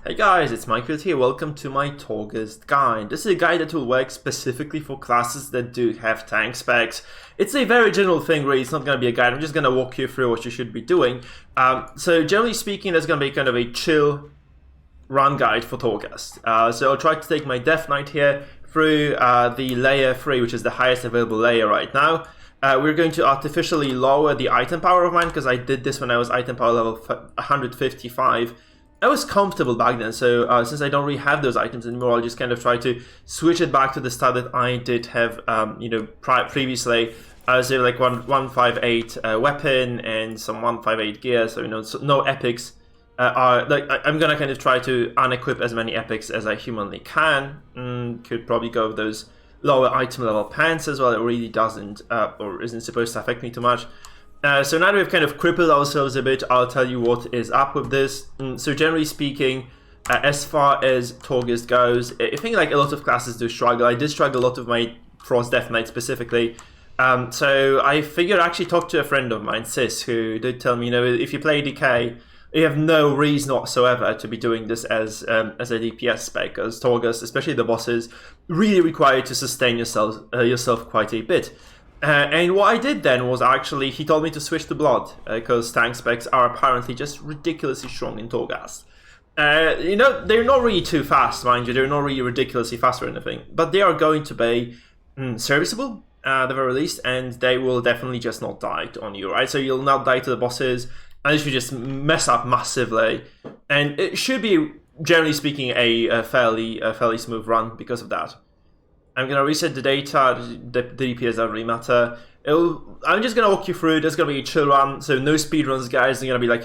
Hey guys, it's Michael here. Welcome to my Torghast guide. This is a guide that will work specifically for classes that do have tank specs. It's a very general thing, really. It's not going to be a guide. I'm just going to walk you through what you should be doing. So generally speaking, there's going to be kind of a chill run guide for Torghast. So I'll try to take my Death Knight here through the layer 3, which is the highest available layer right now. We're going to artificially lower the item power of mine, because I did this when I was item power level 155. I was comfortable back then, so since I don't really have those items anymore, I'll just kind of try to switch it back to the start that I did have, previously. So like 158 weapon and some 158 gear, so so no epics. I'm gonna kind of try to unequip as many epics as I humanly can. Could probably go with those lower item level pants as well. It really doesn't or isn't supposed to affect me too much. So now that we've kind of crippled ourselves a bit, I'll tell you what is up with this. So generally speaking, as far as Torghast goes, I think like a lot of classes do struggle. I did struggle a lot with my Frost Death Knight specifically. So I figured I actually talked to a friend of mine, Sis, who did tell me, if you play DK, you have no reason whatsoever to be doing this as a DPS spec, because Torghast, especially the bosses, really require you to sustain yourself quite a bit. And what I did then was actually, he told me to switch to Blood, because tank specs are apparently just ridiculously strong in Torghast. They're not really too fast, mind you, they're not really ridiculously fast or anything, but they are going to be serviceable, at the very least, and they will definitely just not die on you, right? So you'll not die to the bosses, and this should just mess up massively, and it should be, generally speaking, a fairly smooth run because of that. I'm going to reset the data, the DPS doesn't really matter. I'm just going to walk you through. There's going to be a chill run, so no speed runs, guys. They're going to be like,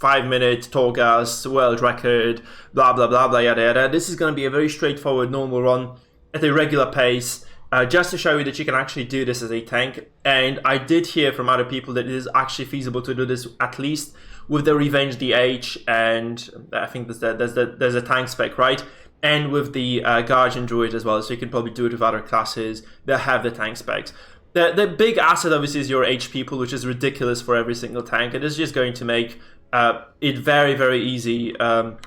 5-minute Torghast, world record, blah, blah, blah, blah, yada, yada. This is going to be a very straightforward, normal run at a regular pace, just to show you that you can actually do this as a tank. And I did hear from other people that it is actually feasible to do this, at least with the Revenge DH, and I think there's a tank spec, right? And with the Guardian Druid as well, so you can probably do it with other classes that have the tank specs. The big asset obviously is your HP pool, which is ridiculous for every single tank, and it's just going to make it very, very easy. It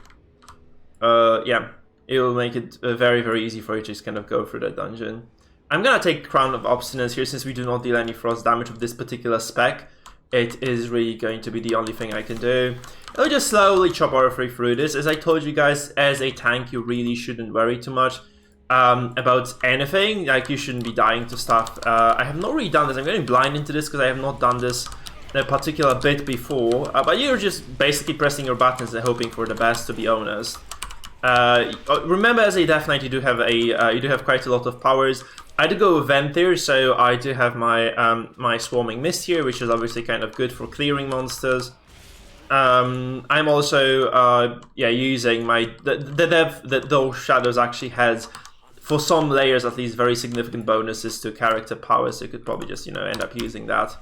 will make it very, very easy for you to just kind of go through that dungeon. I'm gonna take Crown of Obstinance here, since we do not deal any frost damage with this particular spec. It is really going to be the only thing I can do. I'll just slowly chop our way through this. As I told you guys, as a tank, you really shouldn't worry too much about anything. Like, you shouldn't be dying to stuff. I have not really done this. I'm getting blind into this because I have not done this in a particular bit before. But you're just basically pressing your buttons and hoping for the best, to be honest. Remember, as a Death Knight, you do have quite a lot of powers. I do go with Ventir, so I do have my my Swarming Mist here, which is obviously kind of good for clearing monsters. I'm also using my the dev that those shadows actually has, for some layers at least, very significant bonuses to character power, so you could probably just end up using that.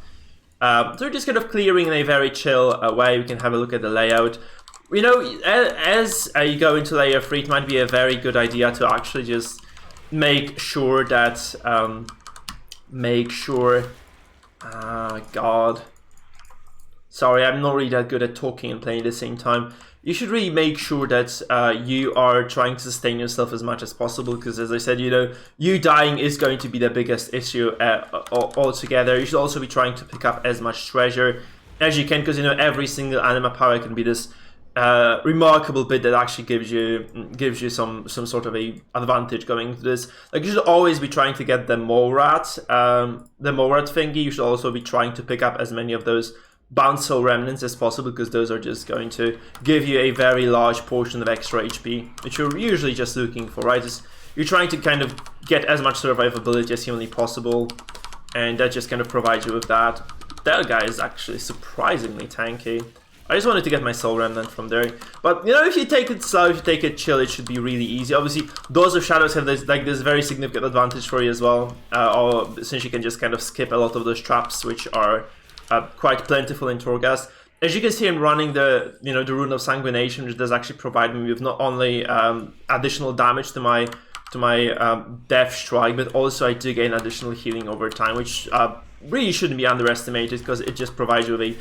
So we're just kind of clearing in a very chill way. We can have a look at the layout. As you go into layer 3, it might be a very good idea to actually just make sure that God, sorry, I'm not really that good at talking and playing at the same time. You should really make sure that you are trying to sustain yourself as much as possible, because, as I said, you dying is going to be the biggest issue altogether. You should also be trying to pick up as much treasure as you can, because every single anima power can be this remarkable bit that actually gives you some sort of a advantage going into this. Like, you should always be trying to get the Morat thingy. You should also be trying to pick up as many of those bounce soul remnants as possible, because those are just going to give you a very large portion of extra HP, which you're usually just looking for, right? You're trying to kind of get as much survivability as humanly possible, and that just kind of provides you with that. That guy is actually surprisingly tanky. I just wanted to get my soul remnant from there. But, if you take it slow, if you take it chill, it should be really easy. Obviously, Doors of Shadows have this very significant advantage for you as well, since you can just kind of skip a lot of those traps, which are quite plentiful in Torghast. As you can see, I'm running the Rune of Sanguination, which does actually provide me with not only additional damage to my Death Strike, but also I do gain additional healing over time, which really shouldn't be underestimated, because it just provides you with a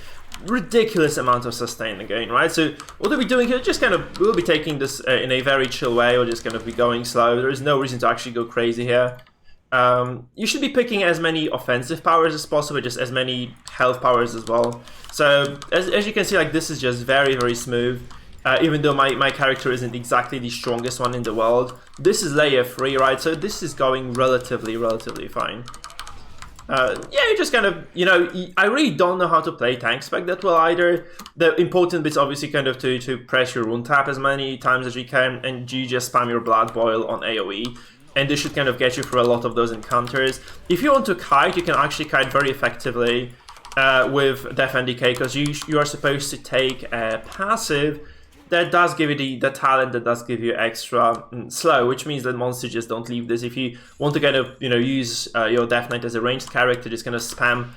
ridiculous amount of sustain again, right? So what are we doing here? Just kind of, we'll be taking this in a very chill way. We'll just kind of be going slow. There is no reason to actually go crazy here. You should be picking as many offensive powers as possible, just as many health powers as well. So as you can see, like, this is just very, very smooth. Even though my character isn't exactly the strongest one in the world, this is layer 3, right? So this is going relatively fine. Yeah, you just kind of, you know, I really don't know how to play tank spec that well either. The important bit's obviously kind of to press your rune tap as many times as you can, and you just spam your blood boil on AoE. And this should kind of get you through a lot of those encounters. If you want to kite, you can actually kite very effectively with Death and Decay, because you are supposed to take a passive that does give you the talent that does give you extra slow, which means that monsters just don't leave this. If you want to kind of, you know, use your Death Knight as a ranged character, just kind of spam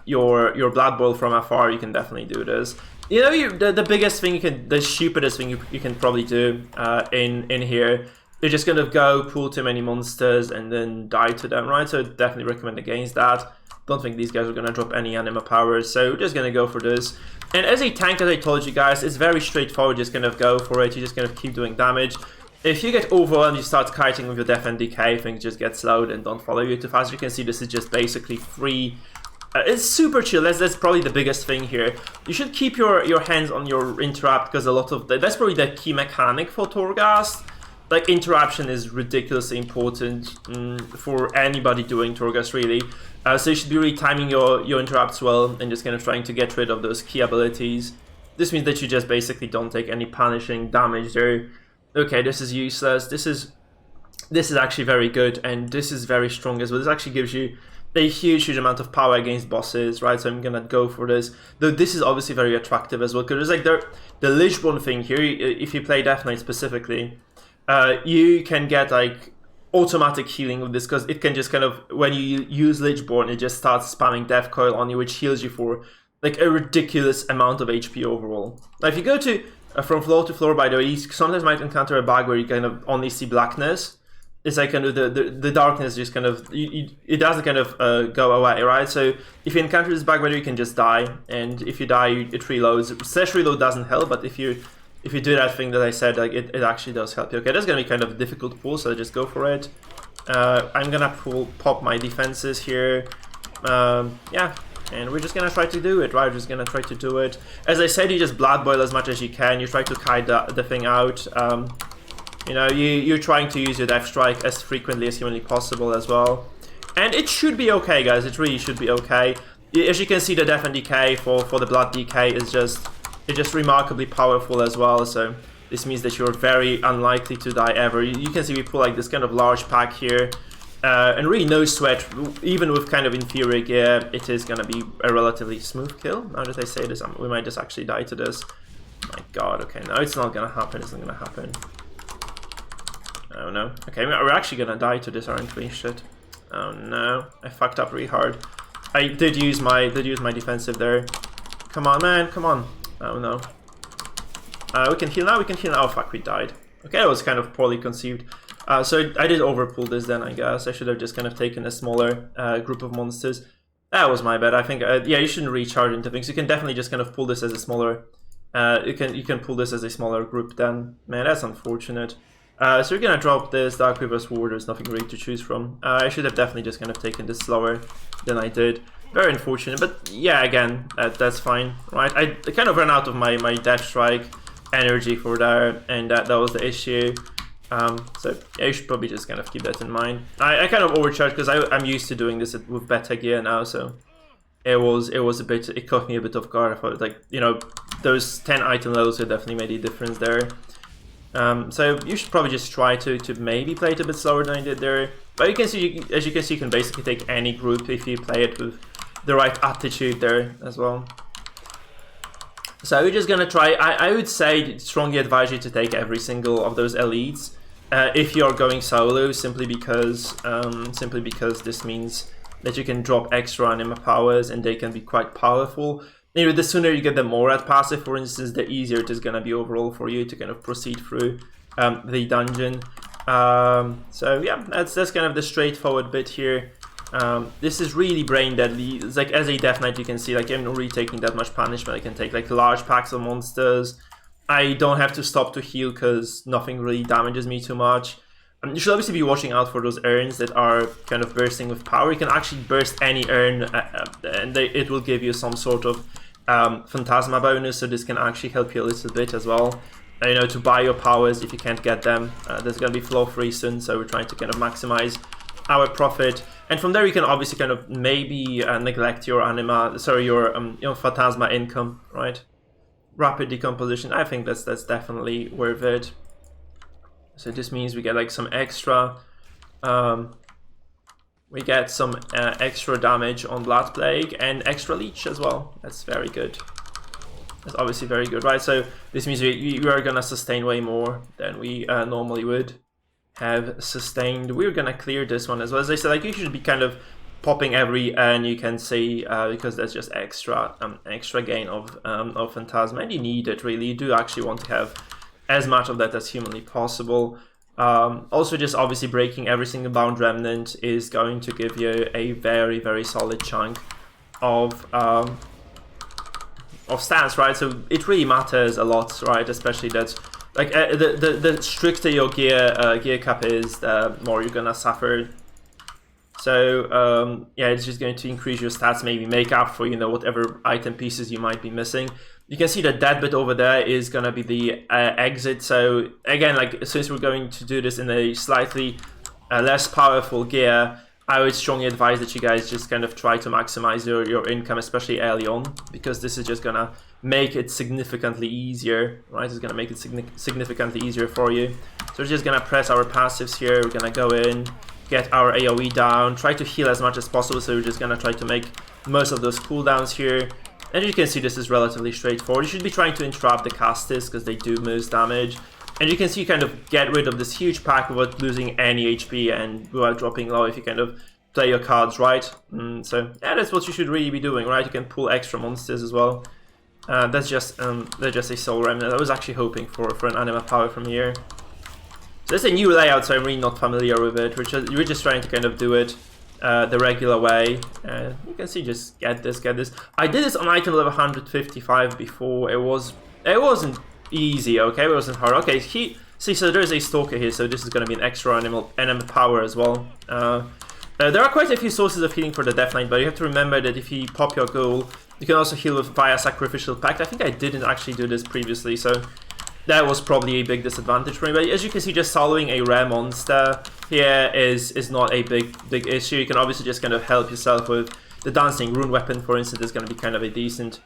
your Blood Boil from afar, you can definitely do this. You know, the biggest thing the stupidest thing you can probably do in here, you're just gonna go pull too many monsters and then die to them, right? So definitely recommend against that. Don't think these guys are gonna drop any anima powers, so we're just gonna go for this. And as a tank, as I told you guys, it's very straightforward. Just kind of go for it. You just kind of keep doing damage. If you get overwhelmed, you start kiting with your Death and Decay, things just get slowed and don't follow you too fast. You can see this is just basically free. It's super chill. That's probably the biggest thing here. You should keep your hands on your interrupt, because a lot of that's probably the key mechanic for Torghast. Like, interruption is ridiculously important for anybody doing Torghast, really. So you should be really timing your interrupts well and just kind of trying to get rid of those key abilities. This means that you just basically don't take any punishing damage there. Okay, this is useless. This is actually very good, and this is very strong as well. This actually gives you a huge amount of power against bosses, right? So I'm gonna go for this. Though this is obviously very attractive as well, because there's like the Lichborn thing here. If you play Death Knight specifically, you can get like automatic healing with this, because it can just kind of, when you use Lichborn, it just starts spamming Death Coil on you, which heals you for like a ridiculous amount of HP overall. Now if you go to from floor to floor, by the way, you sometimes might encounter a bug where you kind of only see blackness. It's like kind of the darkness just kind of, it doesn't kind of go away, right? So if you encounter this bug, whether you can just die, and if you die, it reloads. Slash reload doesn't help, but if you do that thing that I said, like it actually does help you. Okay, that's gonna be kind of a difficult pull, so just go for it. I'm gonna pop my defenses here. Yeah, and we're just gonna try to do it, right? We're just gonna try to do it. As I said, you just blood boil as much as you can. You try to kite the thing out. You know, you're trying to use your Death Strike as frequently as humanly possible as well. And it should be okay, guys. It really should be okay. As you can see, the Death and Decay for the Blood Decay is just remarkably powerful as well. So this means that you're very unlikely to die ever. You can see we pull like this kind of large pack here. And really no sweat, even with kind of inferior gear, it is gonna be a relatively smooth kill. Now that I say this, we might just actually die to this. My god, okay, no, it's not gonna happen, it's not gonna happen. Oh no. Okay, we're actually gonna die to this, aren't we? Shit. Oh no. I fucked up really hard. I did use my defensive there. Come on, man, come on. Oh no. We can heal now, we can heal now. Oh fuck, we died. Okay, that was kind of poorly conceived. So I did overpull this then, I guess. I should have just kind of taken a smaller group of monsters. That was my bad. I think, yeah, you shouldn't recharge into things. You can definitely just kind of pull this as a smaller... you can pull this as a smaller group then. Man, that's unfortunate. So we're gonna drop this Dark River Sword. There's nothing really to choose from. I should have definitely just kind of taken this slower than I did. Very unfortunate, but yeah, again, that's fine, right? I kind of ran out of my Death Strike energy for that, and that was the issue. So yeah, you should probably just kind of keep that in mind. I kind of overcharged because I'm used to doing this with better gear now, so it caught me a bit off guard. I thought, like, you know, those 10 item levels would definitely made a difference there. So you should probably just try to maybe play it a bit slower than I did there. But you can see, as you can see, you can basically take any group if you play it with the right attitude there as well. So we're just gonna try. I would say strongly advise you to take every single of those elites if you're going solo, simply because this means that you can drop extra anima powers and they can be quite powerful. You know, the sooner you get the Morad passive, for instance, the easier it is gonna be overall for you to kind of proceed through the dungeon. So yeah, that's kind of the straightforward bit here. This is really brain deadly. It's like as a Death Knight, you can see like I'm not really taking that much punishment. I can take like large packs of monsters. I don't have to stop to heal because nothing really damages me too much. You should obviously be watching out for those urns that are kind of bursting with power. You can actually burst any urn and it will give you some sort of phantasma bonus, so this can actually help you a little bit as well. You know, to buy your powers if you can't get them. There's going to be flow free soon, so we're trying to kind of maximize our profit. And from there you can obviously kind of maybe neglect your your phantasma income, right? Rapid decomposition, I think that's definitely worth it. So this means we get like some extra we get some extra damage on Blood Plague and extra leech as well. That's very good. That's obviously very good, right? So this means we are gonna sustain way more than we normally would have sustained. We're gonna clear this one as well. As I said, like you should be kind of popping every urn you can see because that's just extra gain of phantasma, and you need it really. You do actually want to have as much of that as humanly possible. Also, just obviously breaking every single bound remnant is going to give you a very solid chunk of stats, right? So it really matters a lot, right? Especially that, like, the stricter your gear cap is, the more you're gonna suffer. So yeah, it's just going to increase your stats, maybe make up for, you know, whatever item pieces you might be missing. You can see that bit over there is gonna be the exit. So again, like, since we're going to do this in a slightly less powerful gear, I would strongly advise that you guys just kind of try to maximize your income, especially early on, because this is just gonna make it significantly easier, right? It's gonna make it significantly easier for you. So we're just gonna press our passives here. We're gonna go in, get our AoE down, try to heal as much as possible. So we're just gonna try to make most of those cooldowns here. And you can see this is relatively straightforward. You should be trying to interrupt the casters because they do most damage. And you can see you kind of get rid of this huge pack without losing any HP and without dropping low if you kind of play your cards right. So yeah, that's what you should really be doing, right? You can pull extra monsters as well. That's just a soul remnant. I was actually hoping for an anima power from here. So it's a new layout, so I'm really not familiar with it. We're just trying to kind of do it the regular way. You can see, just get this. I did this on item level 155 before. It wasn't easy, okay? It wasn't hard. Okay, see, so there's a stalker here, so this is going to be an extra anima power as well. There are quite a few sources of healing for the Death Knight, but you have to remember that if you pop your ghoul, you can also heal via Sacrificial Pact. I think I didn't actually do this previously, so that was probably a big disadvantage for me. But as you can see, just soloing a rare monster here is not a big issue. You can obviously just kind of help yourself with the Dancing Rune Weapon, for instance. Is going to be kind of a decent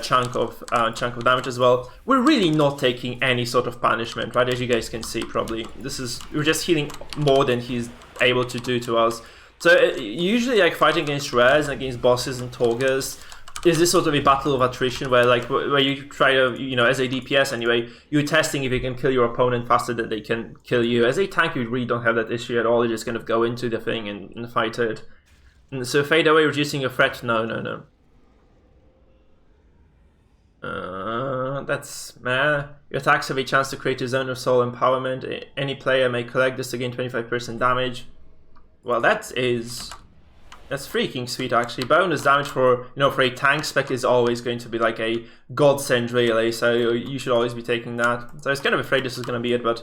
chunk of damage as well. We're really not taking any sort of punishment, right? As you guys can see, probably we're just healing more than he's able to do to us. So usually, like, fighting against rares and against bosses and Torghast is this sort of a battle of attrition where you try to, you know, as a DPS anyway, you're testing if you can kill your opponent faster than they can kill you. As a tank, you really don't have that issue at all. You just kind of go into the thing and fight it. And so fade away, reducing your threat. No. That's meh. Your attacks have a chance to create a zone of soul empowerment. Any player may collect this to gain 25% damage. Well, that's freaking sweet, actually. Bonus damage for a tank spec is always going to be like a godsend, really. So you should always be taking that. So I was kind of afraid this was going to be it, but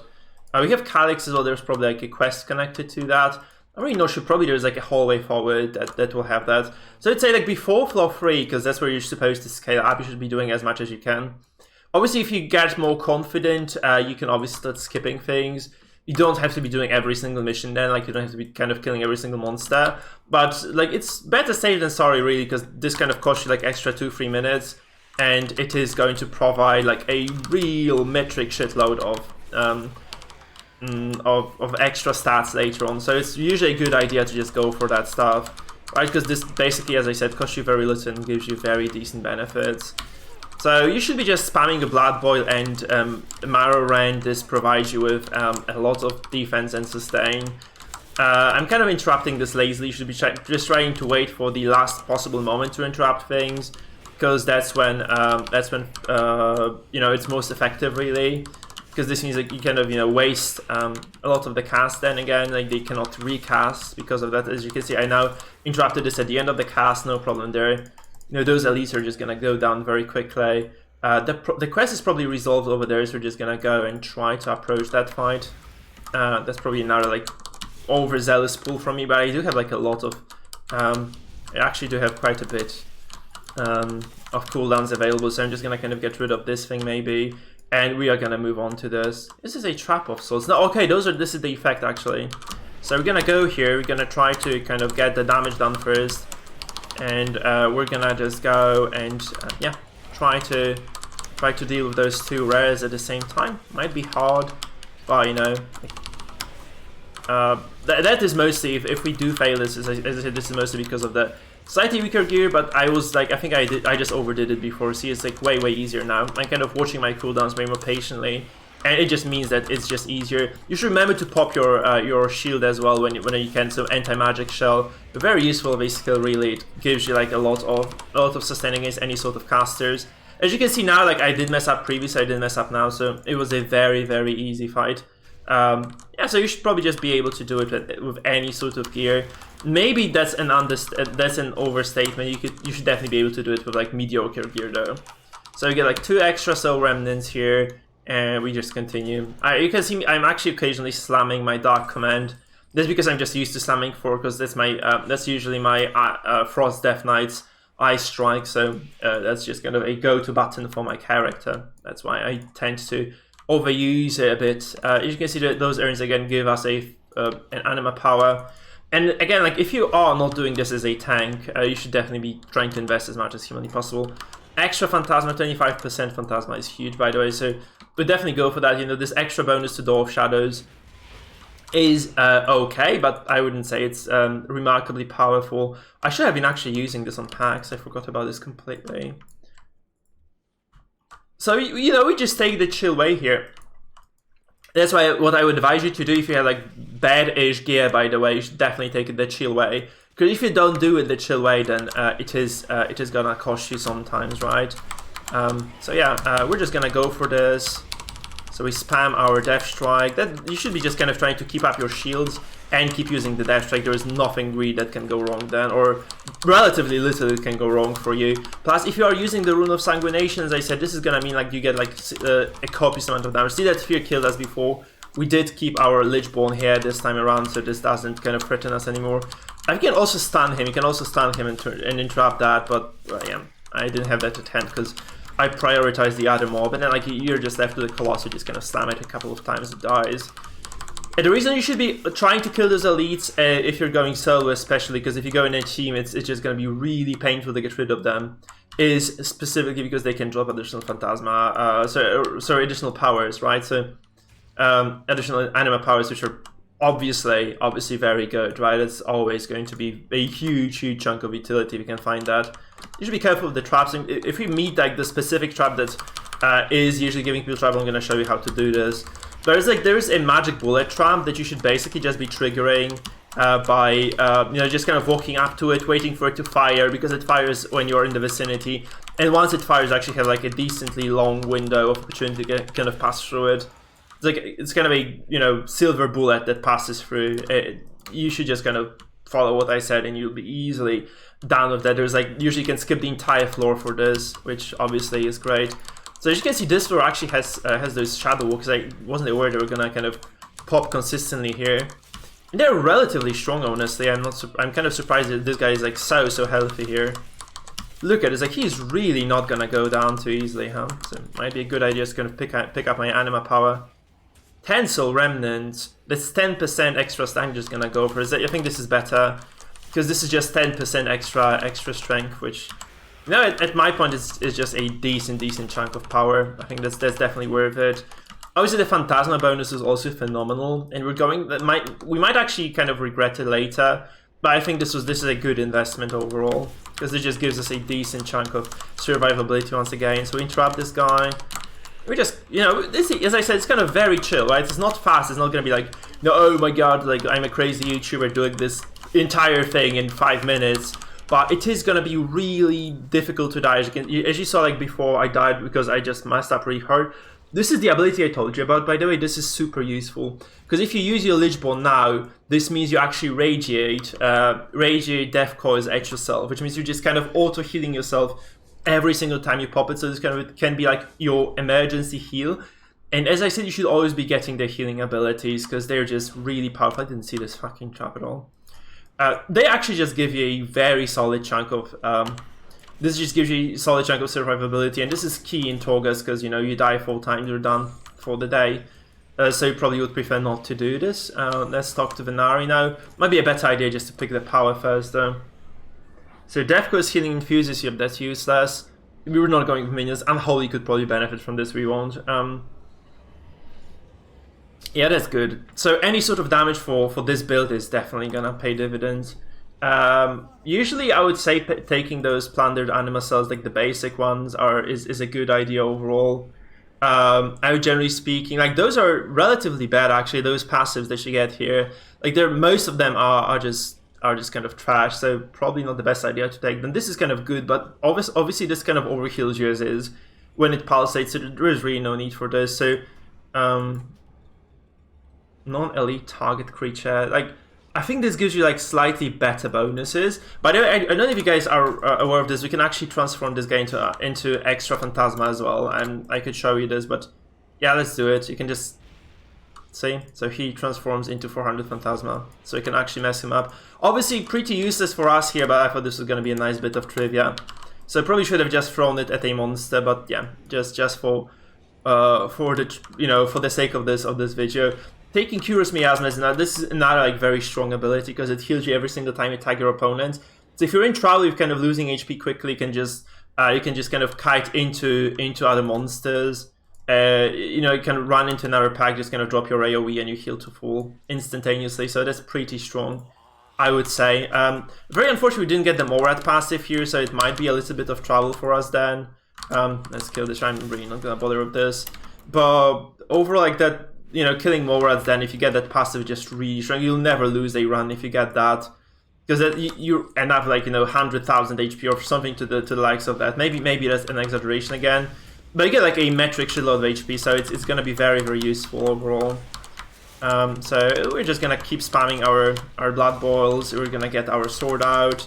we have Calyx as well. There's probably like a quest connected to that. I'm really not sure. Probably there's like a hallway forward that will have that. So I'd say, like, before floor 3, because that's where you're supposed to scale up, you should be doing as much as you can. Obviously, if you get more confident, you can obviously start skipping things. You don't have to be doing every single mission then, like, you don't have to be kind of killing every single monster. But, like, it's better safe than sorry, really, because this kind of costs you, like, extra 2-3 minutes. And it is going to provide, like, a real metric shitload of extra stats later on. So it's usually a good idea to just go for that stuff, right? Because this basically, as I said, costs you very little and gives you very decent benefits. So you should be just spamming a Blood Boil and Marrow Rend. This provides you with a lot of defense and sustain. I'm kind of interrupting this lazily. You should be just trying to wait for the last possible moment to interrupt things, because that's when it's most effective, really. because this means like you kind of waste a lot of the cast. Then again, like they cannot recast because of that. As you can see, I now interrupted this at the end of the cast, no problem there. Those elites are just gonna go down very quickly. The quest is probably resolved over there, so we're just gonna go and try to approach that fight. That's probably another like overzealous pull from me, but I do have like a lot of I actually do have quite a bit of cooldowns available, so I'm just gonna kind of get rid of this thing maybe, and we are gonna move on to this. This is a trap of sorts. No, okay, this is the effect actually. So we're gonna go here, we're gonna try to kind of get the damage done first, and we're gonna just go and yeah, try to deal with those two rares at the same time. Might be hard, but that is mostly, if we do fail this, as I said, this is mostly because of the slightly weaker gear, but I was like, I think I just overdid it before. See, it's like way easier now. I'm kind of watching my cooldowns way more patiently, and it just means that it's just easier. You should remember to pop your shield as well when you can. So anti-magic shell, very useful of a skill really. It gives you like a lot of sustain against any sort of casters. As you can see now, like I did mess up previously, I didn't mess up now, so it was a very easy fight. Yeah, so you should probably just be able to do it with any sort of gear. Maybe that's an overstatement. You should definitely be able to do it with like mediocre gear though. So you get like 2 extra soul remnants here, and we just continue. You can see me, I'm actually occasionally slamming my dark command. That's because I'm just used to slamming 4, because that's usually my Frost Death Knight's Ice Strike. So that's just kind of a go-to button for my character. That's why I tend to overuse it a bit. As you can see, that those urns again give us an anima power. And again, like if you are not doing this as a tank, you should definitely be trying to invest as much as humanly possible. Extra phantasma, 25% phantasma is huge, by the way, so but definitely go for that. This extra bonus to Door of Shadows is okay, but I wouldn't say it's remarkably powerful. I should have been actually using this on packs. I forgot about this completely. So we just take the chill way here. That's why what I would advise you to do if you have like bad-ish gear, by the way, you should definitely take it the chill way. Because if you don't do it the chill way, then it is gonna cost you sometimes, right? So yeah, we're just gonna go for this. So we spam our Death Strike. That you should be just kind of trying to keep up your shields and keep using the Death Strike. There is nothing really that can go wrong then, or relatively little can go wrong for you. Plus, if you are using the Rune of Sanguination, as I said, this is gonna mean like you get like a copious amount of damage. See that Fear killed us before. We did keep our Lichborn here this time around, so this doesn't kind of threaten us anymore. I can also stun him. You can also stun him and interrupt that, but yeah, I didn't have that at hand because I prioritized the other mob, and then like you're just left with the Colossus, just kind of slam it a couple of times, it dies. And the reason you should be trying to kill those elites, if you're going solo especially, because if you go in a team, it's just going to be really painful to get rid of them, is specifically because they can drop additional phantasma, sorry, additional powers, right? So additional anima powers, which are obviously very good, right? It's always going to be a huge chunk of utility if you can find that. You should be careful with the traps. If we meet like the specific trap that is usually giving people trouble, I'm going to show you how to do this. There's a magic bullet trap that you should basically just be triggering by just kind of walking up to it, waiting for it to fire, because it fires when you're in the vicinity, and once it fires, you actually have like a decently long window of opportunity to kind of pass through it. It's kind of a silver bullet that passes through. You should just kind of follow what I said, and you'll be easily down with that. There's like usually you can skip the entire floor for this, which obviously is great. So as you can see, this floor actually has those shadow walks. I wasn't aware they were gonna kind of pop consistently here. And they're relatively strong, honestly. I'm kind of surprised that this guy is like so healthy here. Look at it, like he's really not gonna go down too easily, huh? So it might be a good idea just kind of pick up my anima power. 10 soul remnants. That's 10% extra strength. Just gonna go for it. I think this is better because this is just 10% extra strength, which at my point is just a decent chunk of power. I think that's definitely worth it. Obviously, the Phantasma bonus is also phenomenal, and we might actually kind of regret it later. But I think this is a good investment overall because it just gives us a decent chunk of survivability once again. So we interrupt this guy. We just, this, as I said, it's kind of very chill, right? It's not fast. It's not going to be like, no, oh my god, like I'm a crazy YouTuber doing this entire thing in 5 minutes. But it is going to be really difficult to die. As you saw, like before, I died because I just messed up really hard. This is the ability I told you about, by the way. This is super useful. Because if you use your Lichborn now, this means you actually radiate Death Coil's Edge yourself, which means you're just kind of auto-healing yourself every single time you pop it. So this kind of can be like your emergency heal. And as I said, you should always be getting their healing abilities, because they're just really powerful. I didn't see this fucking trap at all. They actually just give you a very solid chunk of... this just gives you a solid chunk of survivability, and this is key in Torghast, because, you know, you die 4 times, you're done for the day. So you probably would prefer not to do this. Let's talk to Venari now. Might be a better idea just to pick the power first, though. So Deathcore's healing infuses you, but that's useless. We were not going with minions. Unholy could probably benefit from this, we won't. Yeah, that's good. So any sort of damage for this build is definitely gonna pay dividends. Usually I would say taking those plundered anima cells, like the basic ones, is a good idea overall. I would, generally speaking, like, those are relatively bad actually, those passives that you get here. Like, most of them are just kind of trash, so probably not the best idea to take them. This is kind of good, but obviously this kind of overheals you as is when it pulsates, so there is really no need for this. So non-elite target creature, like, I think this gives you like slightly better bonuses. By the way, I don't know if you guys are aware of this. We can actually transform this guy into extra phantasma as well, and I could show you this, but yeah, let's do it. You can just see, so he transforms into 400 phantasma, so you can actually mess him up. Obviously, pretty useless for us here, but I thought this was going to be a nice bit of trivia. So I probably should have just thrown it at a monster, but yeah, just for the, you know, for the sake of this video. Taking Curious Miasma is this is another like very strong ability, because it heals you every single time you tag your opponent. So if you're in trouble, you're kind of losing HP quickly, you can just kind of kite into other monsters. You know, you can run into another pack, just kind of drop your AoE and you heal to full instantaneously. So that's pretty strong, I would say. Very unfortunate we didn't get the Morad passive here, so it might be a little bit of trouble for us then. Let's kill this. I'm really not gonna bother with this. But overall, like that, you know, killing Morads, then if you get that passive just really strong, you'll never lose a run if you get that, because you end up like, you know, 100,000 HP or something to the likes of that. Maybe that's an exaggeration again, but you get like a metric shitload of HP, so it's gonna be very, very useful overall. So we're just gonna keep spamming our blood boils. We're gonna get our sword out,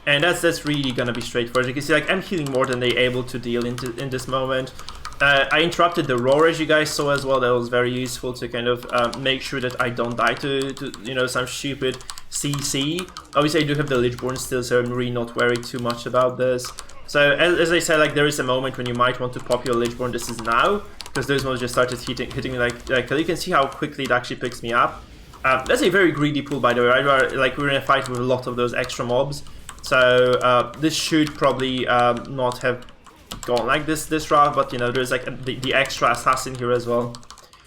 and that's really gonna be straightforward. You can see, like, I'm healing more than they're able to deal in this moment. I interrupted the roar, as you guys saw as well. That was very useful to kind of make sure that I don't die to you know, some stupid CC. Obviously I do have the Lichborn still, so I'm really not worried too much about this. So as I said, like, there is a moment when you might want to pop your Lichborn. This is now, because those ones just started hitting me like you can see how quickly it actually picks me up. That's a very greedy pool, by the way, right? Like, we're in a fight with a lot of those extra mobs, so this should probably not have gone like this route, but, you know, there's like the extra assassin here as well,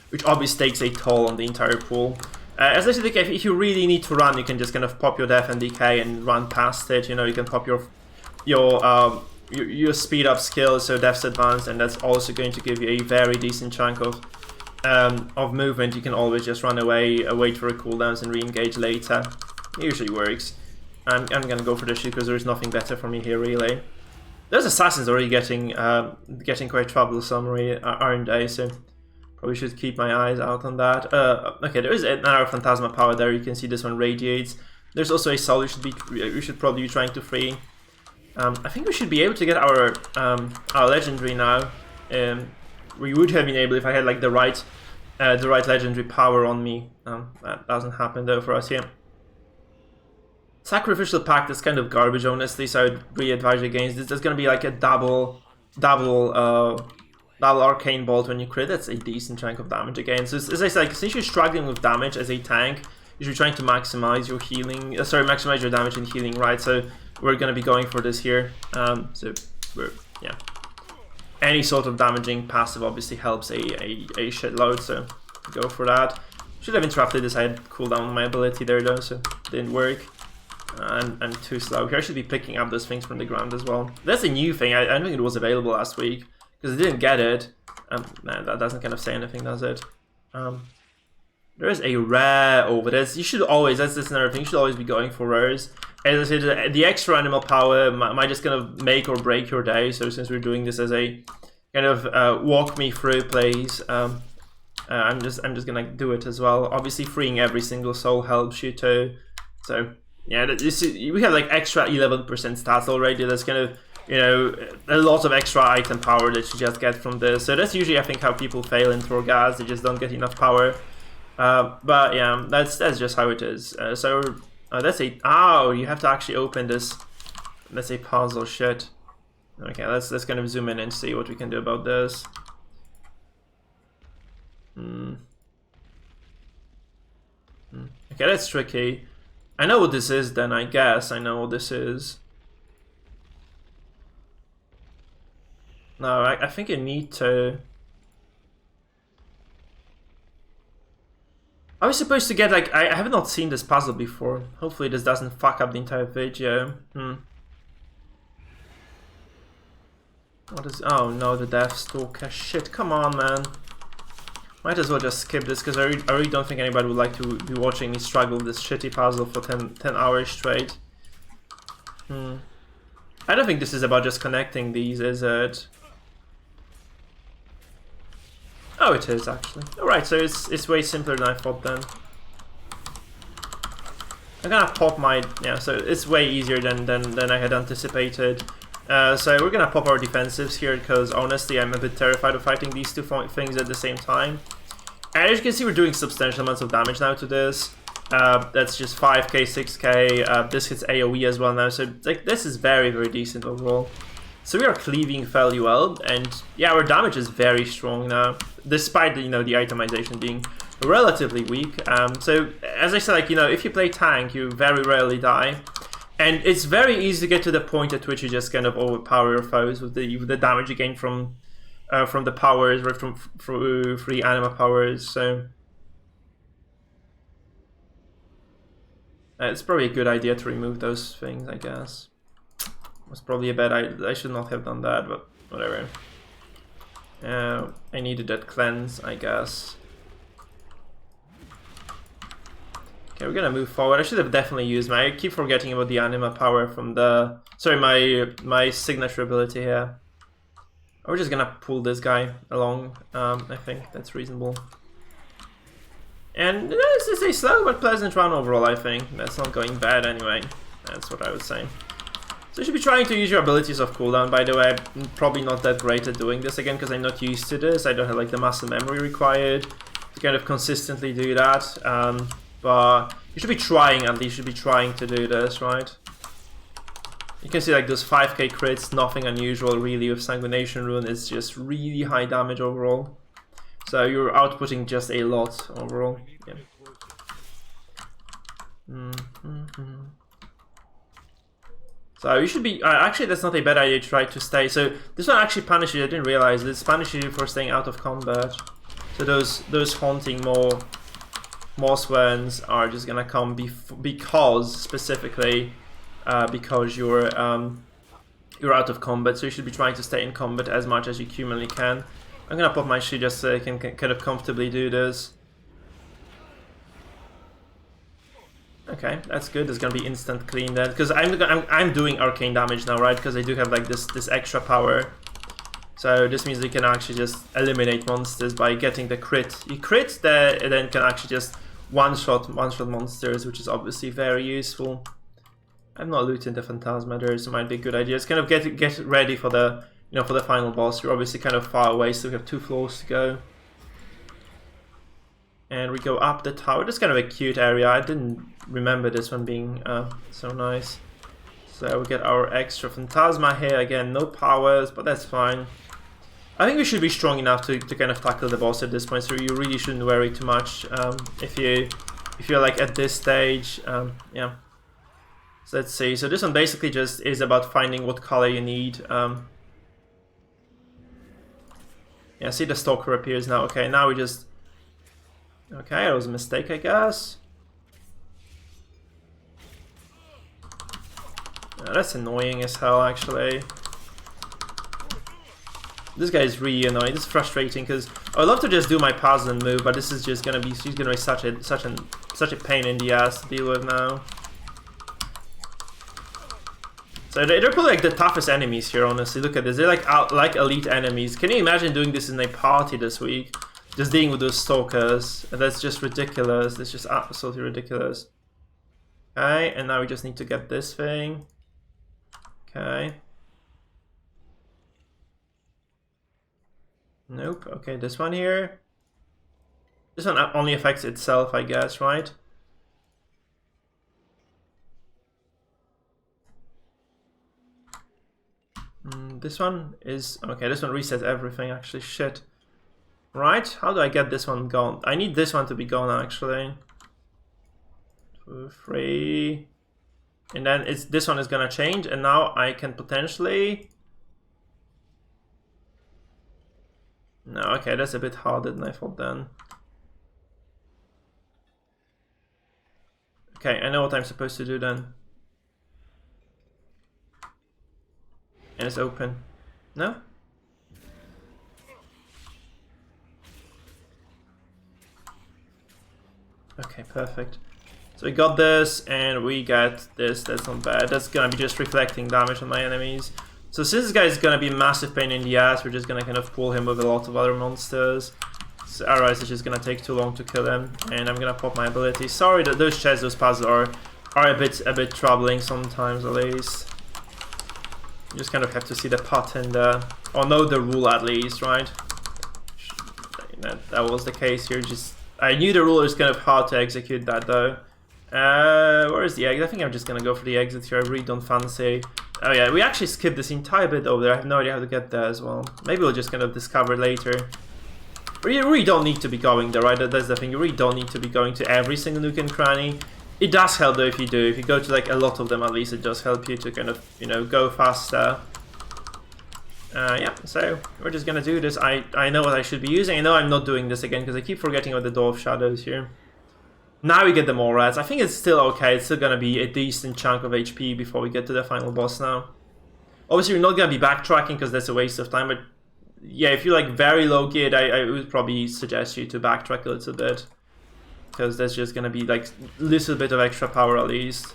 which obviously takes a toll on the entire pool. As I said, if you really need to run, you can just kind of pop your Death and Decay and run past it. You know, you can pop your speed up skill, so Death's Advance, and that's also going to give you a very decent chunk of movement. You can always just run away, wait for a cooldowns, and re-engage later. It usually works. I'm gonna go for the shield because there's nothing better for me here, really. Those assassins are already getting quite troublesome, aren't they? So probably should keep my eyes out on that. Okay, there is another Phantasma power there. You can see this one radiates. There's also a soul we should probably be trying to free. I think we should be able to get our legendary now. We would have been able if I had like the right legendary power on me. That doesn't happen though for us here. Sacrificial Pact is kind of garbage, honestly, so I would really advise you against this. There's gonna be like a double Arcane Bolt when you crit. That's a decent chunk of damage again. So as I said, since you're struggling with damage as a tank, you're trying to maximize your healing. Maximize your damage and healing, right? So we're gonna be going for this here. Yeah. Any sort of damaging passive obviously helps a shitload, so go for that. Should have interrupted this. I had cooldown on my ability there though, so it didn't work. And too slow. Here I should be picking up those things from the ground as well. That's a new thing. I don't think it was available last week, because I didn't get it. Man, that doesn't kind of say anything, does it? There is a rare over this. You should always, that's another thing, you should always be going for rares. As I said, the extra animal power might just kind of make or break your day, so since we're doing this as a kind of walk me through, please. I'm just gonna do it as well. Obviously, freeing every single soul helps you too. So yeah, we have like extra 11% stats already. That's kind of, you know, a lot of extra item power that you just get from this. So that's usually, I think, how people fail in Torghast. They just don't get enough power. But yeah, that's just how it is. So that's a you have to actually open this. That's a puzzle. Shit. Okay, let's kind of zoom in and see what we can do about this. Okay, that's tricky. I know what this is then, I guess. I know what this is. No, I think you need to... I was supposed to get, like... I have not seen this puzzle before. Hopefully this doesn't fuck up the entire video. What is... Oh no, the Death Stalker. Shit, come on, man. Might as well just skip this, because I really don't think anybody would like to be watching me struggle with this shitty puzzle for 10 hours straight. I don't think this is about just connecting these, is it? Oh, it is, actually. Alright, so it's way simpler than I thought then. I'm gonna pop my... Yeah, so it's way easier than I had anticipated. So we're gonna pop our defensives here, because honestly I'm a bit terrified of fighting these two things at the same time. And as you can see, we're doing substantial amounts of damage now to this. That's just 5k, 6k, this hits AoE as well now, so like this is very, very decent overall. So we are cleaving fairly well, and yeah, our damage is very strong now, despite the, you know, the itemization being relatively weak. So as I said, like, you know, if you play tank, you very rarely die. And it's very easy to get to the point at which you just kind of overpower your foes with the damage you gain from the powers, right, from free anima powers. So it's probably a good idea to remove those things, I guess. It's probably a bad idea. I should not have done that, but whatever. I needed that cleanse, I guess. Okay, we're gonna move forward. I should have definitely used my... I keep forgetting about the anima power from the... Sorry, my signature ability here. We're just gonna pull this guy along. I think that's reasonable. And this is a slow but pleasant run overall, I think. That's not going bad anyway. That's what I would say. So you should be trying to use your abilities off cooldown, by the way. I'm probably not that great at doing this again, because I'm not used to this. I don't have like the muscle memory required to kind of consistently do that. But you should be trying, at least you should be trying to do this, right? You can see like those 5k crits, nothing unusual really with Sanguination Rune. It's just really high damage overall. So you're outputting just a lot overall. Yeah. So you should be... actually, that's not a bad idea to try to stay. So this one actually punishes you. I didn't realize this punishes you for staying out of combat. So those haunting Moss Worms are just gonna come because specifically because you're out of combat. So you should be trying to stay in combat as much as you humanly can. I'm gonna pop my shield just so I can kind of comfortably do this. Okay, that's good. There's gonna be instant clean then, because I'm doing arcane damage now, right? Because I do have like this extra power. So this means you can actually just eliminate monsters by getting the crit. You crit there, and then can actually just one-shot monsters, which is obviously very useful. I'm not looting the phantasma there, so it might be a good idea. Just kind of get ready for the for the final boss. You're obviously kind of far away, so we have 2 floors to go. And we go up the tower. This is kind of a cute area. I didn't remember this one being so nice. So we get our extra phantasma here. Again, no powers, but that's fine. I think we should be strong enough to kind of tackle the boss at this point, so you really shouldn't worry too much if you're like at this stage. Yeah. So let's see. So this one basically just is about finding what color you need. Yeah, see the stalker appears now. Okay, now we just... Okay, that was a mistake, I guess. Yeah, that's annoying as hell, actually. This guy is really annoying. This is frustrating because I would love to just do my puzzle and move, but this is just gonna be such a pain in the ass to deal with now. So they're probably like the toughest enemies here, honestly. Look at this. They're like elite enemies. Can you imagine doing this in a party this week? Just dealing with those stalkers. That's just ridiculous. That's just absolutely ridiculous. Okay, and now we just need to get this thing. Okay. Nope. Okay, this one here. This one only affects itself, I guess, right? This one is... Okay, this one resets everything, actually. Shit. Right? How do I get this one gone? I need this one to be gone, actually. 2, 3... And then this one is gonna change, and now I can potentially... No, okay, that's a bit harder than I thought then. Okay, I know what I'm supposed to do then. And it's open. No? Okay, perfect. So we got this, and we get this. That's not bad. That's gonna be just reflecting damage on my enemies. So since this guy is gonna be a massive pain in the ass, we're just gonna kind of pull him with a lot of other monsters. So otherwise it's just gonna take too long to kill him, and I'm gonna pop my ability. Sorry that those chests, those puzzles are a bit troubling sometimes, at least. You just kind of have to see the pattern there, or know the rule at least, right? That was the case here. Just I knew the rule was kind of hard to execute that though. Where is the exit? I think I'm just gonna go for the exit here. I really don't fancy. Oh yeah, we actually skipped this entire bit over there. I have no idea how to get there as well. Maybe we'll just kind of discover it later. But you really don't need to be going there, right? That's the thing. You really don't need to be going to every single nook and cranny. It does help though if you do. If you go to like a lot of them, at least it does help you to kind of, you know, go faster. Yeah, so we're just gonna do this. I know what I should be using. I know I'm not doing this again because I keep forgetting about the Door of Shadows here. Now we get the more rats. I think it's still okay. It's still gonna be a decent chunk of HP before we get to the final boss now. Obviously, we're not gonna be backtracking because that's a waste of time. But yeah, if you're like very low geared, I would probably suggest you to backtrack a little bit because that's just gonna be like a little bit of extra power at least.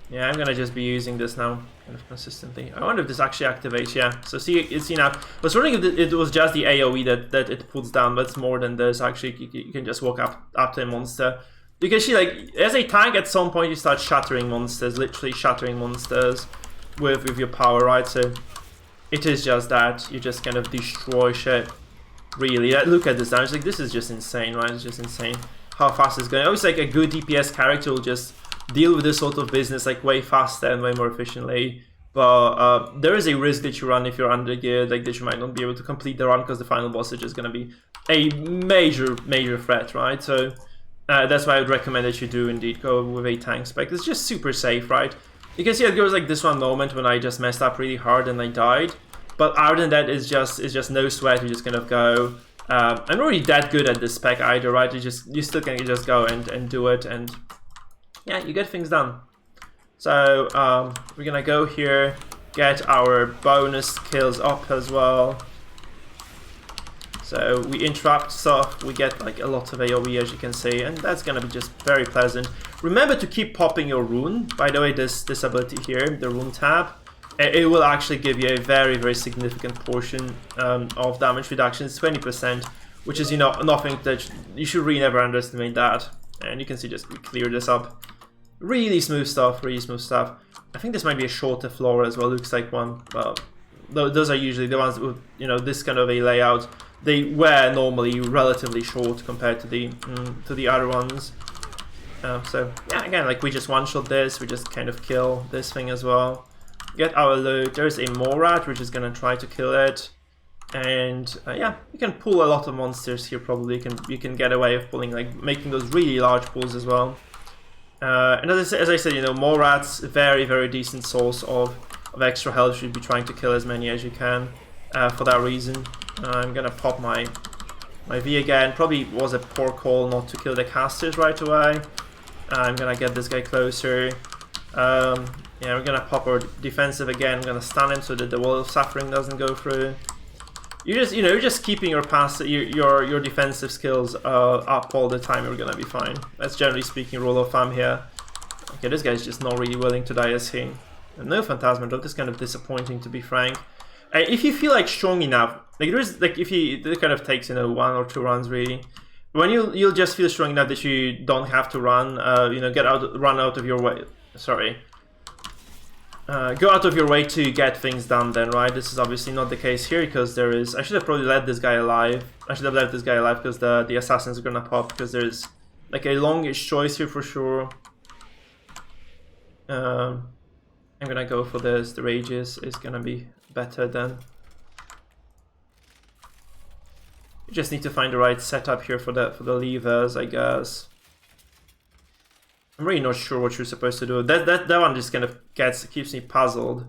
Yeah, I'm gonna just be using this now kind of consistently. I wonder if this actually activates. Yeah, so see now. I was wondering if it was just the AoE that it puts down, but it's more than this. Actually, you can just walk up to a monster. You can see, like, as a tank, at some point you start shattering monsters, literally shattering monsters with your power, right? So it is just that you just kind of destroy shit. Really, look at this damage. Like, this is just insane, right? It's just insane how fast it's going. Obviously, like a good DPS character will just deal with this sort of business like way faster and way more efficiently, but there is a risk that you run if you're undergeared, like that you might not be able to complete the run because the final boss is just going to be a major threat, right? So that's why I would recommend that you do indeed go with a tank spec. It's just super safe, right? You can see there was like this one moment when I just messed up really hard and I died, but other than that, it's just no sweat. You just kind of go. I'm not really that good at this spec either, right? You still can just go and do it, and yeah, you get things done. So we're gonna go here, get our bonus kills up as well. So we interrupt stuff, we get like a lot of AoE as you can see, and that's gonna be just very pleasant. Remember to keep popping your rune. By the way, this ability here, the rune tab, it will actually give you a very significant portion of damage reduction. It's 20%, which is, you know, nothing that you should really never underestimate that. And you can see, just clear this up. Really smooth stuff, really smooth stuff. I think this might be a shorter floor as well, looks like one, but those are usually the ones with, you know, this kind of a layout. They were normally relatively short compared to the other ones. So yeah, again, like we just one-shot this, we just kind of kill this thing as well. Get our loot. There's a more rat, which is gonna try to kill it. And yeah, you can pull a lot of monsters here probably. You can get away with pulling, like making those really large pulls as well. And as I said, you know, more rats, very decent source of extra health. You should be trying to kill as many as you can for that reason. I'm gonna pop my V again. Probably was a poor call not to kill the casters right away. I'm gonna get this guy closer. Yeah, we're gonna pop our defensive again. I'm gonna stun him so that the wall of suffering doesn't go through. You're just keeping your your defensive skills up all the time. You're gonna be fine. That's generally speaking rule of thumb here. Okay, this guy's just not really willing to die, is he? No phantasma drop. This is kind of disappointing, to be frank. If you feel like strong enough, like there is like if you it kind of takes 1 or 2 runs really. When you'll just feel strong enough that you don't have to run, run out of your way. Sorry. Go out of your way to get things done then, right? This is obviously not the case here because there is... I should have probably let this guy alive. I should have left this guy alive because the assassins are gonna pop because there's like a longish choice here for sure. I'm gonna go for this. The rages is gonna be better then. You just need to find the right setup here for the levers, I guess. I'm really not sure what you're supposed to do. That one just kind of keeps me puzzled.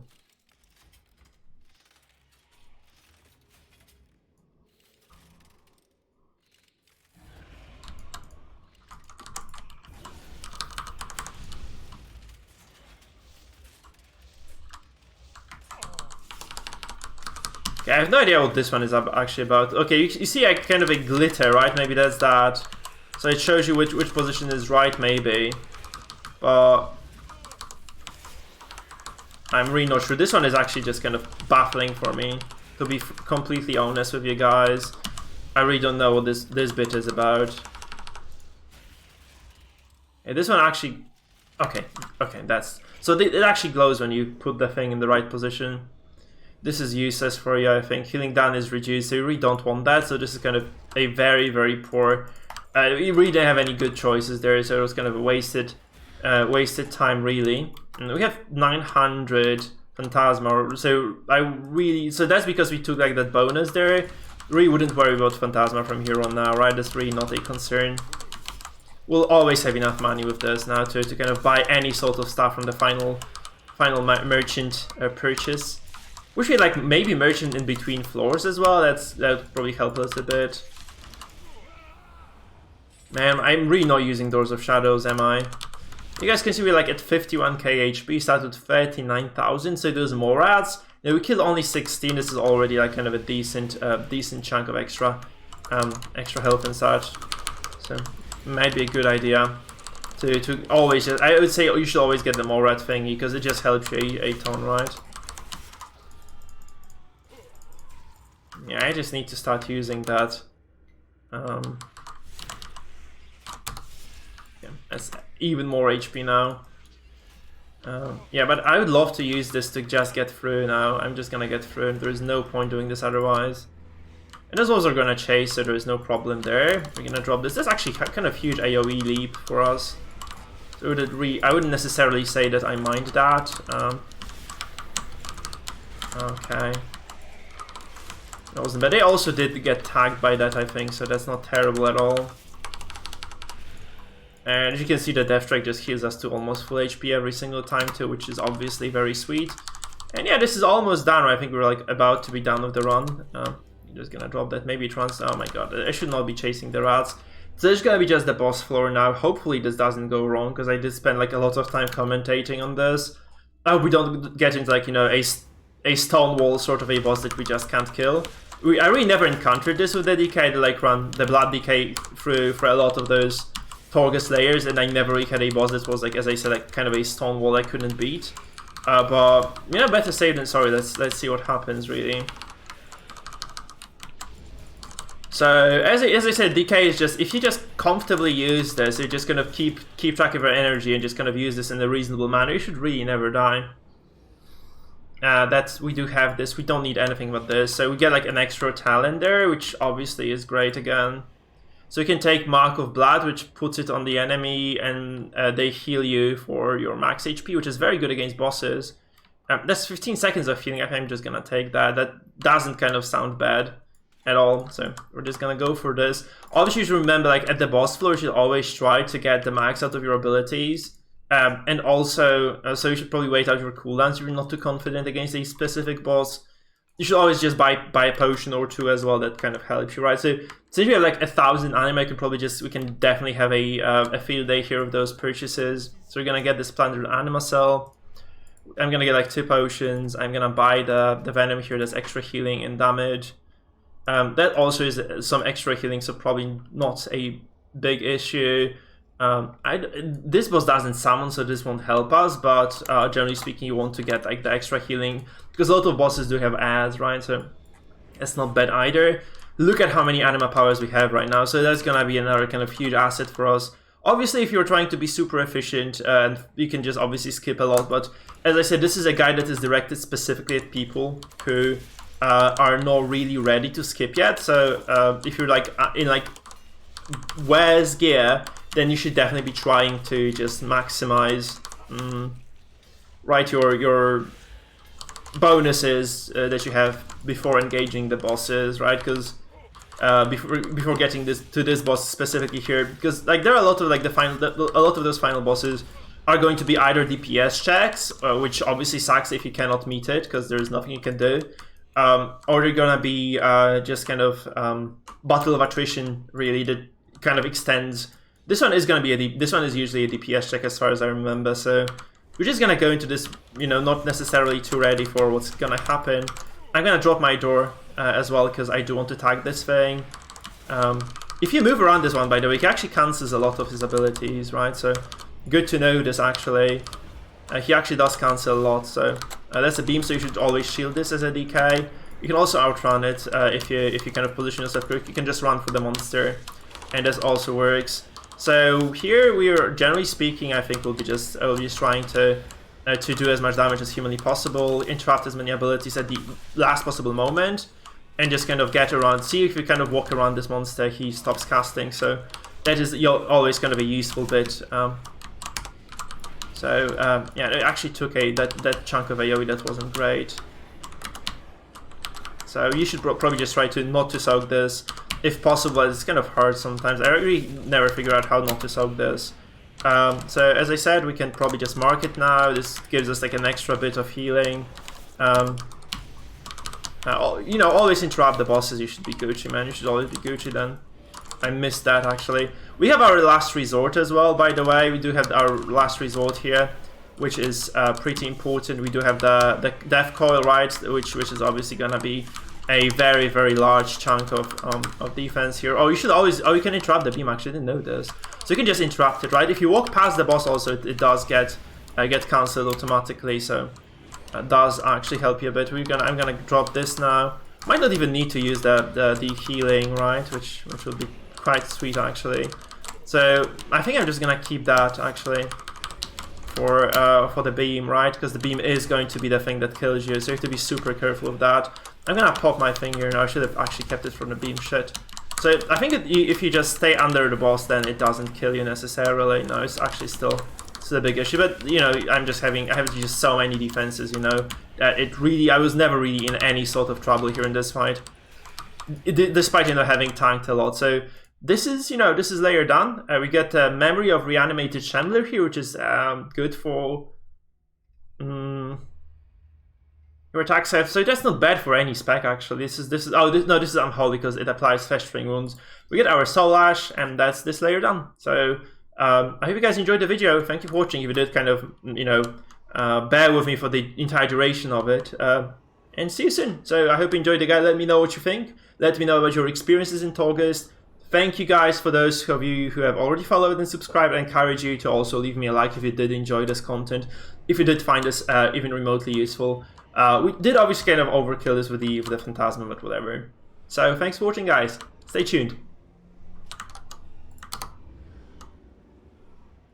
Okay, I have no idea what this one is actually about. Okay, you see kind of a glitter, right? Maybe that's that. So it shows you which position is right, maybe. But I'm really not sure. This one is actually just kind of baffling for me, to be completely honest with you guys. I really don't know what this bit is about. Yeah, this one actually... Okay, that's... So it actually glows when you put the thing in the right position. This is useless for you, I think. Healing down is reduced, so you really don't want that. So this is kind of a very, very poor... you really don't have any good choices there, so it was kind of a wasted time, really. And we have 900 phantasma, so that's because we took like that bonus there. Really wouldn't worry about phantasma from here on now, right? That's really not a concern. We'll always have enough money with this now to kind of buy any sort of stuff from the final merchant purchase. Wish we had like maybe merchant in between floors as well. That would probably help us a bit. Man, I'm really not using Doors of Shadows, am I? You guys can see we're like at 51k HP, start with 39,000, so there's more ads. Now we killed only 16, this is already like kind of a decent chunk of extra health and such. So might be a good idea to always, I would say you should always get the Morad thingy, because it just helps you a ton, right? Yeah, I just need to start using that. That's even more HP now. Yeah, but I would love to use this to just get through now. I'm just gonna get through, and there's no point doing this otherwise. And those walls are gonna chase, so there is no problem there. We're gonna drop this. That's actually kind of huge AoE leap for us. So I wouldn't necessarily say that I mind that. Okay. That wasn't bad. They also did get tagged by that, I think, so that's not terrible at all. And as you can see, the Death Strike just heals us to almost full HP every single time too, which is obviously very sweet. And yeah, this is almost done. I think we're like about to be done with the run. I'm just gonna drop that. Maybe oh my god, I should not be chasing the rats. So it's gonna be just the boss floor now. Hopefully this doesn't go wrong, because I did spend like a lot of time commentating on this. I hope we don't get into like, you know, a stone wall sort of a boss that we just can't kill. I really never encountered this with the DK. I like run the Blood DK through for a lot of those Torghast layers, and I never really had a boss that was like, as I said, like kind of a stone wall I couldn't beat. But you know, better safe than sorry. Let's see what happens really. So as I said, DK is just, if you just comfortably use this, you're just gonna keep track of your energy and just kind of use this in a reasonable manner. You should really never die. We do have this. We don't need anything but this. So we get like an extra talent there, which obviously is great again. So you can take Mark of Blood, which puts it on the enemy, and they heal you for your max HP, which is very good against bosses. That's 15 seconds of healing. I think I'm just gonna take that. That doesn't kind of sound bad at all, so we're just gonna go for this. Obviously, you should remember, like at the boss floor, you should always try to get the max out of your abilities. And also, so you should probably wait out your cooldowns if you're not too confident against a specific boss. You should always just buy a potion or two as well. That kind of helps you, right? So since we have like 1,000 anima, we can definitely have a field day here of those purchases. So we're gonna get this planted anima cell. I'm gonna get like 2 potions. I'm gonna buy the venom here. That's extra healing and damage. That also is some extra healing, so probably not a big issue. This boss doesn't summon, so this won't help us, but generally speaking, you want to get like the extra healing, because a lot of bosses do have ads, right? So it's not bad either. Look at how many anima powers we have right now, so that's gonna be another kind of huge asset for us. Obviously, if you're trying to be super efficient, you can just obviously skip a lot, but as I said, this is a guide that is directed specifically at people who are not really ready to skip yet. So if you're like in like Wes gear, then you should definitely be trying to just maximize right your bonuses that you have before engaging the bosses, right? Because before getting to this boss specifically here, because like there are a lot of like a lot of those final bosses are going to be either DPS checks, which obviously sucks if you cannot meet it because there's nothing you can do, or they're gonna be just kind of battle of attrition, really, that kind of extends. This one is gonna be this one is usually a DPS check as far as I remember, so we're just gonna go into this, you know, not necessarily too ready for what's gonna happen. I'm gonna drop my door as well because I do want to tag this thing. If you move around this one, by the way, he actually cancels a lot of his abilities, right? So good to know this actually. He actually does cancel a lot, so that's a beam, so you should always shield this as a DK. You can also outrun it if you kind of position yourself quick. You can just run for the monster, and this also works. So here we are, generally speaking, I think we'll be just trying to do as much damage as humanly possible, interrupt as many abilities at the last possible moment, and just kind of get around. See if you kind of walk around this monster, he stops casting. So that is always kind of a useful bit. Yeah, it actually took that chunk of AoE that wasn't great. So you should probably just try to not to soak this. If possible, it's kind of hard sometimes. I really never figure out how not to soak this. So as I said, we can probably just mark it now. This gives us like an extra bit of healing. You know, always interrupt the bosses. You should be Gucci, man. You should always be Gucci then. I missed that actually. We have our last resort as well, by the way. We do have our last resort here, which is pretty important. We do have the death coil, right, which is obviously gonna be a very, very large chunk of defense here. Oh, you should always, you can interrupt the beam, actually, I didn't know this. So you can just interrupt it, right? If you walk past the boss also, it does get cancelled automatically, so that does actually help you a bit. I'm gonna drop this now. Might not even need to use the healing, right? Which will be quite sweet, actually. So I think I'm just gonna keep that, actually, for the beam, right? Because the beam is going to be the thing that kills you, so you have to be super careful of that. I'm gonna pop my finger now. I should have actually kept it from the beam, shit. So I think if you just stay under the boss, then it doesn't kill you necessarily. No, it's actually still a big issue. But you know, I have to use so many defenses, you know, that I was never really in any sort of trouble here in this fight, despite, you know, having tanked a lot. So this is layer done. We get Memory of Reanimated Chandler here, which is good for your attack save. So that's not bad for any spec, actually. This is Unholy because it applies festering wounds. We get our Soul Ash, and that's this layer done. So I hope you guys enjoyed the video. Thank you for watching. If you did, kind of, you know, bear with me for the entire duration of it. And see you soon. So I hope you enjoyed the guide. Let me know what you think. Let me know about your experiences in Torghast. Thank you guys for those of you who have already followed and subscribed. I encourage you to also leave me a like if you did enjoy this content, if you did find this even remotely useful. We did obviously kind of overkill this with the phantasma, but whatever. So thanks for watching, guys. Stay tuned.